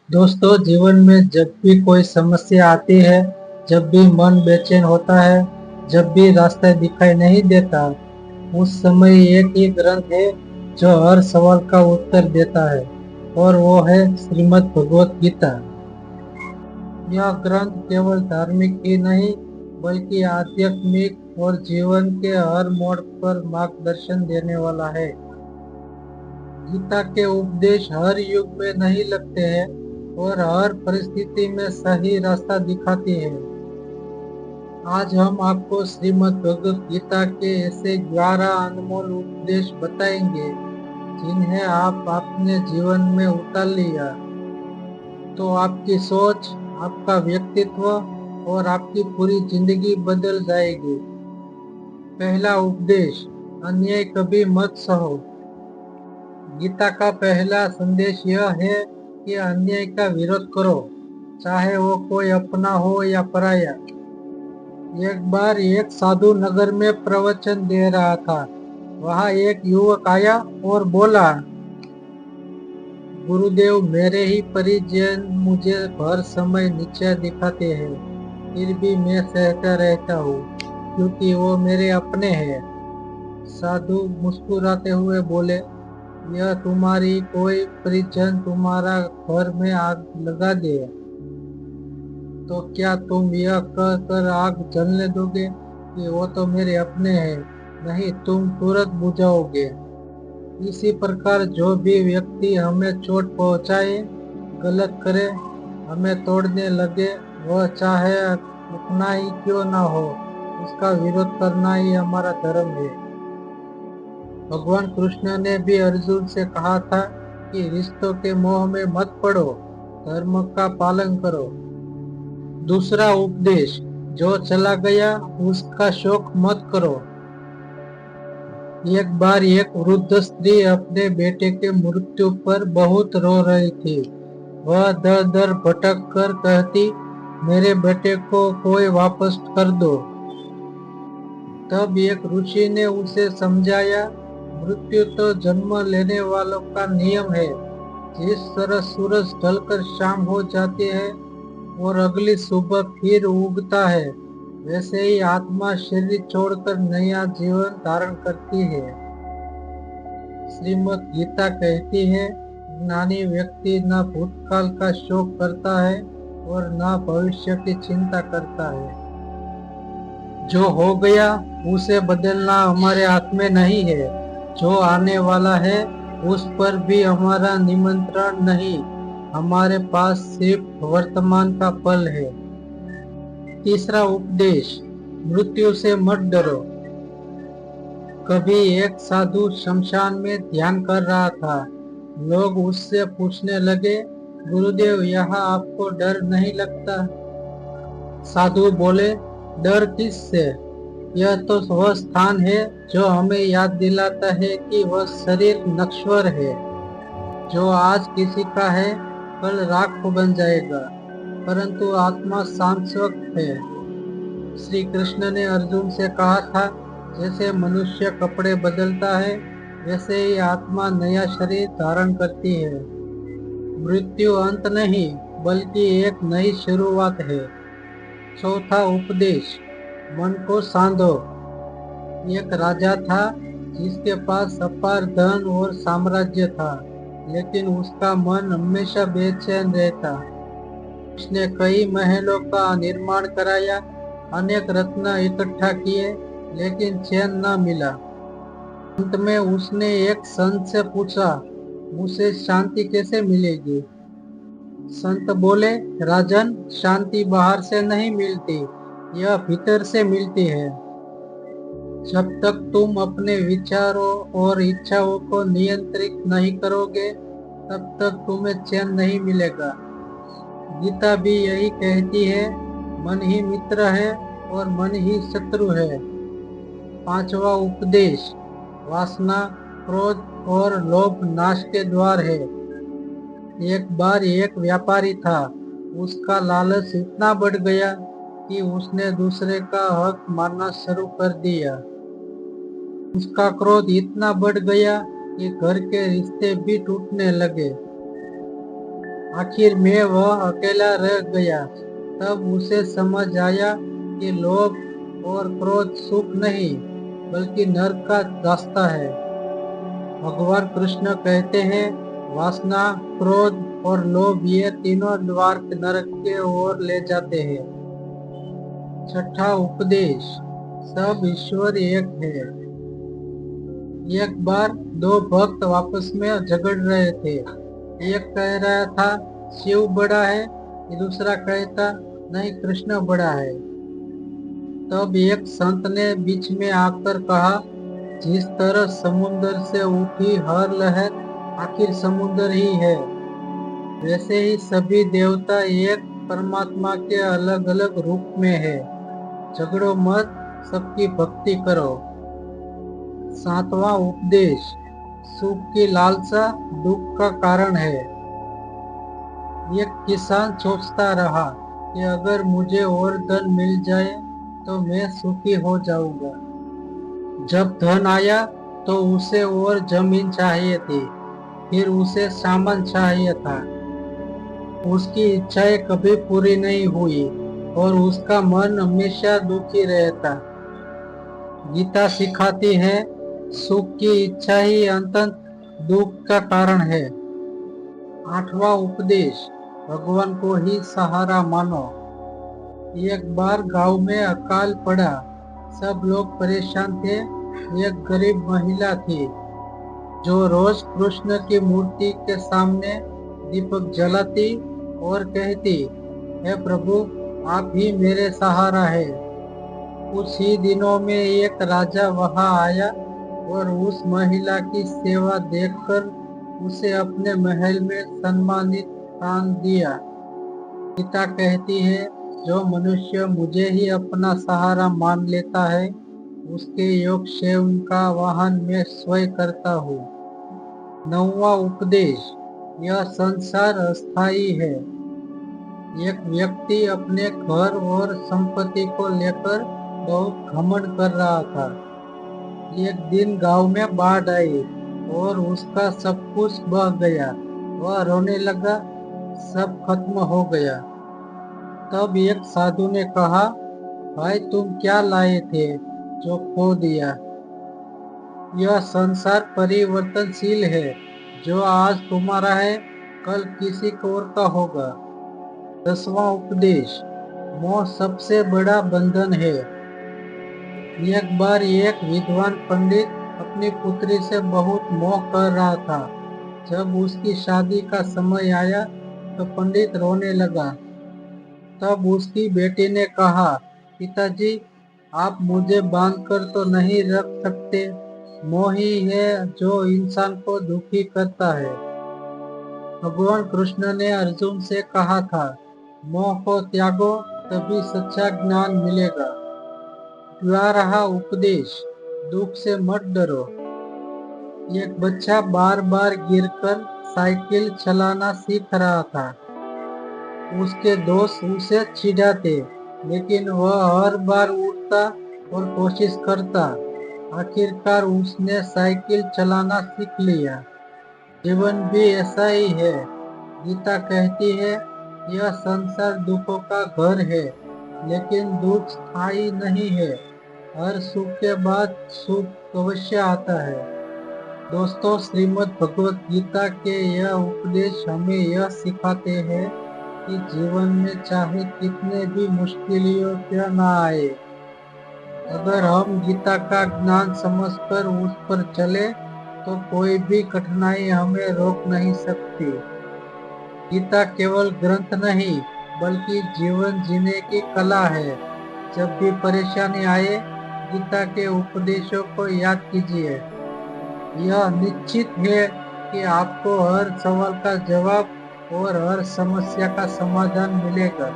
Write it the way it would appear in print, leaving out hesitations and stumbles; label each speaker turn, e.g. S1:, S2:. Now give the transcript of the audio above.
S1: दोस्तों, जीवन में जब भी कोई समस्या आती है, जब भी मन बेचैन होता है, जब भी रास्ता दिखाई नहीं देता, उस समय एक ही ग्रंथ है जो हर सवाल का उत्तर देता है, और वो है श्रीमद् भगवत गीता। यह ग्रंथ केवल धार्मिक ही नहीं, बल्कि आध्यात्मिक और जीवन के हर मोड़ पर मार्गदर्शन देने वाला है। गीता के उपदेश हर युग में नहीं लगते हैं और हर परिस्थिति में सही रास्ता दिखाती है। आज हम आपको श्रीमद् भगवत गीता के ऐसे 11 अनमोल उपदेश बताएंगे जिन्हें आप अपने जीवन में उतार लिया तो आपकी सोच, आपका व्यक्तित्व और आपकी पूरी जिंदगी बदल जाएगी। पहला उपदेश, अन्याय कभी मत सहो। गीता का पहला संदेश यह है कि अन्याय का विरोध करो, चाहे वो कोई अपना हो या पराया। एक बार एक साधु नगर में प्रवचन दे रहा था। वहाँ एक युवक आया और बोला, गुरुदेव, मेरे ही परिजन मुझे भर समय नीचा दिखाते हैं, फिर भी मैं सहता रहता हूँ क्योंकि वो मेरे अपने हैं। साधु मुस्कुराते हुए बोले, यह तुम्हारी कोई परिजन तुम्हारा घर में आग लगा दे तो क्या तुम यह कहकर आग जलने दोगे कि वो तो मेरे अपने हैं? नहीं, तुम तुरंत बुझाओगे। इसी प्रकार जो भी व्यक्ति हमें चोट पहुंचाए, गलत करे, हमें तोड़ने लगे, वह चाहे अपना ही क्यों ना हो, उसका विरोध करना ही हमारा धर्म है। भगवान कृष्ण ने भी अर्जुन से कहा था कि रिश्तों के मोह में मत पड़ो, धर्म का पालन करो। दूसरा उपदेश, जो चला गया उसका शोक मत करो। एक बार एक वृद्ध स्त्री अपने बेटे के मृत्यु पर बहुत रो रही थी। वह दर दर भटक कर कहती, मेरे बेटे को कोई वापस कर दो। तब एक ऋषि ने उसे समझाया, मृत्यु तो जन्म लेने वालों का नियम है। जिस तरह सूरज ढलकर शाम हो जाती है और अगली सुबह फिर उगता है, वैसे ही आत्मा शरीर छोड़कर नया जीवन धारण करती है। श्रीमद् गीता कहती है, ज्ञानी व्यक्ति न भूतकाल का शोक करता है और न भविष्य की चिंता करता है। जो हो गया उसे बदलना हमारे हाथ में नहीं है। जो आने वाला है उस पर भी हमारा निमंत्रण नहीं। हमारे पास सिर्फ वर्तमान का पल है। तीसरा उपदेश, मृत्यु से मत डरो। कभी एक साधु शमशान में ध्यान कर रहा था। लोग उससे पूछने लगे, गुरुदेव, यहाँ आपको डर नहीं लगता? साधु बोले, डर किससे? यह तो वह स्थान है जो हमें याद दिलाता है कि वह शरीर नश्वर है। जो आज किसी का है, कल राख बन जाएगा, परंतु आत्मा शाश्वत है। श्री कृष्ण ने अर्जुन से कहा था, जैसे मनुष्य कपड़े बदलता है, वैसे ही आत्मा नया शरीर धारण करती है। मृत्यु अंत नहीं, बल्कि एक नई शुरुआत है। चौथा उपदेश, मन को सांधो। एक राजा था जिसके पास अपार धन और साम्राज्य था, लेकिन उसका मन हमेशा बेचैन रहता। उसने कई महलों का निर्माण कराया, अनेक रत्न इकट्ठा किए, लेकिन चैन न मिला। अंत में उसने एक संत से पूछा, मुझे शांति कैसे मिलेगी? संत बोले, राजन, शांति बाहर से नहीं मिलती, यह भीतर से मिलती है। जब तक तुम अपने विचारों और इच्छाओं को नियंत्रित नहीं करोगे, तब तक तुम्हें चैन नहीं मिलेगा। गीता भी यही कहती है, मन ही मित्र है और मन ही शत्रु है। पांचवा उपदेश, वासना, क्रोध और लोभ नाश के द्वार है। एक बार एक व्यापारी था। उसका लालच इतना बढ़ गया कि उसने दूसरे का हक मारना शुरू कर दिया। उसका क्रोध इतना बढ़ गया कि घर के रिश्ते भी टूटने लगे। आखिर में वह अकेला रह गया। तब उसे समझ आया कि लोभ और क्रोध सुख नहीं बल्कि नरक का रास्ता है। भगवान कृष्ण कहते हैं, वासना, क्रोध और लोभ ये तीनों द्वार नरक के ओर ले जाते हैं। छठा उपदेश, सब ईश्वर एक है। एक बार दो भक्त आपस में झगड़ रहे थे। एक कह रहा था शिव बड़ा है, दूसरा कहता नहीं कृष्ण बड़ा है। तब एक संत ने बीच में आकर कहा, जिस तरह समुद्र से उठी हर लहर आखिर समुद्र ही है, वैसे ही सभी देवता एक परमात्मा के अलग अलग रूप में है। झगड़ो मत, सबकी भक्ति करो। सातवां उपदेश, सुख की लालसा दुख का कारण है। एक किसान सोचता रहा कि अगर मुझे और धन मिल जाए तो मैं सुखी हो जाऊंगा। जब धन आया तो उसे और जमीन चाहिए थी, फिर उसे सामान चाहिए था। उसकी इच्छाएं कभी पूरी नहीं हुई और उसका मन हमेशा दुखी रहता। गीता सिखाती है, सुख की इच्छा ही अंततः दुख का कारण है। आठवां उपदेश, भगवान को ही सहारा मानो। एक बार गांव में अकाल पड़ा, सब लोग परेशान थे। एक गरीब महिला थी जो रोज कृष्ण की मूर्ति के सामने दीपक जलाती और कहती, हे प्रभु, आप ही मेरे सहारा है। कुछ ही दिनों में एक राजा वहां आया और उस महिला की सेवा देखकर उसे अपने महल में सम्मानित स्थान दिया। गीता कहती है, जो मनुष्य मुझे ही अपना सहारा मान लेता है, उसके योग से उनका वाहन मैं स्वयं करता हूँ। नौवां उपदेश, यह संसार अस्थायी है। एक व्यक्ति अपने घर और संपत्ति को लेकर बहुत घमंड कर रहा था। एक दिन गांव में बाढ़ आई और उसका सब कुछ बह गया। वह रोने लगा, सब खत्म हो गया। तब एक साधु ने कहा, भाई तुम क्या लाए थे जो खो दिया? यह संसार परिवर्तनशील है, जो आज तुम्हारा है कल किसी और का होगा। 10वां उपदेश, मोह सबसे बड़ा बंधन है। एक बार एक विद्वान पंडित अपनी पुत्री से बहुत मोह कर रहा था। जब उसकी शादी का समय आया तो पंडित रोने लगा। तब उसकी बेटी ने कहा, पिताजी, आप मुझे बांधकर तो नहीं रख सकते। मोह ही है जो इंसान को दुखी करता है। भगवान कृष्ण ने अर्जुन से कहा था, मोह को त्यागो तभी सच्चा ज्ञान मिलेगा। 12वां उपदेश, दुख से मत डरो। एक बच्चा बार बार गिरकर साइकिल चलाना सीख रहा था। उसके दोस्त उसे चिढ़ाते, लेकिन वह हर बार उठता और कोशिश करता। आखिरकार उसने साइकिल चलाना सीख लिया। जीवन भी ऐसा ही है। गीता कहती है, यह संसार दुखों का घर है, लेकिन दुख स्थायी नहीं है। हर सुख के बाद सुख अवश्य आता है। दोस्तों, श्रीमद् भगवत गीता के यह उपदेश हमें यह सिखाते हैं कि जीवन में चाहे कितने भी मुश्किलों क्यों न आए, अगर हम गीता का ज्ञान समझकर उस पर चले तो कोई भी कठिनाई हमें रोक नहीं सकती। गीता केवल ग्रंथ नहीं बल्कि जीवन जीने की कला है। जब भी परेशानी आए, गीता के उपदेशों को याद कीजिए। यह निश्चित है कि आपको हर सवाल का जवाब और हर समस्या का समाधान मिलेगा।